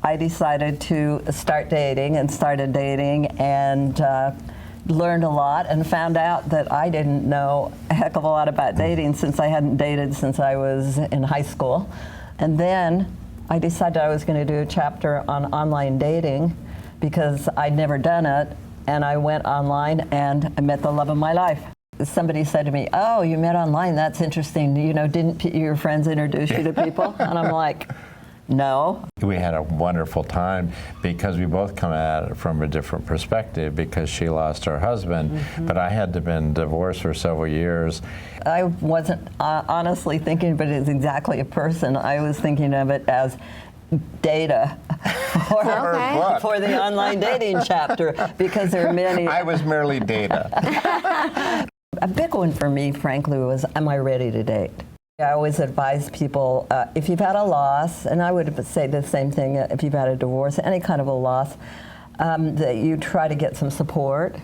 I decided to start dating and started dating and learned a lot and found out that I didn't know a heck of a lot about dating since I hadn't dated since I was in high school. And then I decided I was going to do a chapter on online dating because I'd never done it, and I went online and I met the love of my life. Somebody said to me, "Oh, you met online, that's interesting. You know, didn't your friends introduce you to people?" And I'm like, no. We had a wonderful time because we both come at it from a different perspective because she lost her husband, but I had been divorced for several years. I wasn't honestly thinking of it as exactly a person. I was thinking of it as data for the online dating chapter because there are many. I was merely data. A big one for me, frankly, was, am I ready to date? I always advise people, if you've had a loss, and I would say the same thing if you've had a divorce, any kind of a loss, that you try to get some support.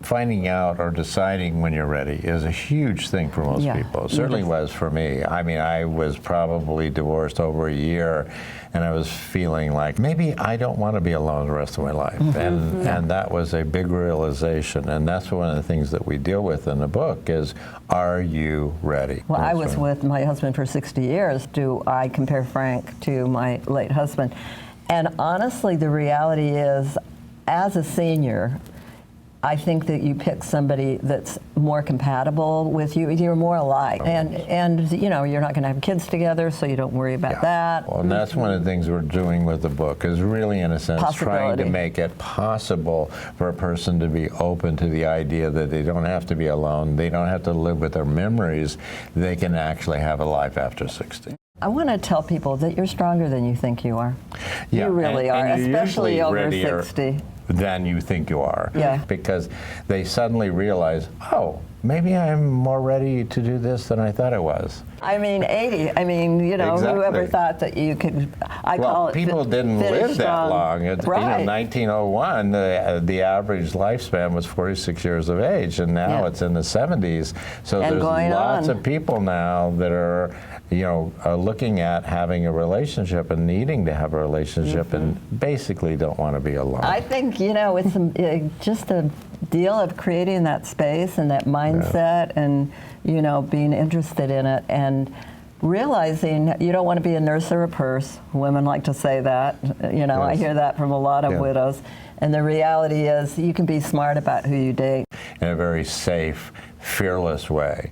Finding out or deciding when you're ready is a huge thing for most people. It certainly was for me. I mean, I was probably divorced over a year, and I was feeling like maybe I don't want to be alone the rest of my life. And that was a big realization. And that's one of the things that we deal with in the book is, are you ready? Well, I was with my husband for 60 years. Do I compare Frank to my late husband? And honestly, the reality is, as a senior, I think that you pick somebody that's more compatible with you. You're more alike, and you know, you're not going to have kids together, so you don't worry about that. Well, and that's one of the things we're doing with the book is really, in a sense, trying to make it possible for a person to be open to the idea that they don't have to be alone. They don't have to live with their memories. They can actually have a life after 60. I want to tell people that you're stronger than you think you are. Yeah, you really are, and especially over 60. Than you think you are. Yeah. Because they suddenly realize, oh, maybe I'm more ready to do this than I thought I was. I mean, 80. I mean, you know, whoever thought that you could, call it people didn't live that long. You know, 1901, the average lifespan was 46 years of age, and now it's in the 70s. So there's lots of people now that are, you know, looking at having a relationship and needing to have a relationship and basically don't want to be alone. I think, you know, it's just a deal of creating that space and that mindset and, you know, being interested in it and realizing you don't want to be a nurse or a purse. Women like to say that. You know, I hear that from a lot of widows. And the reality is you can be smart about who you date. In a very safe, fearless way.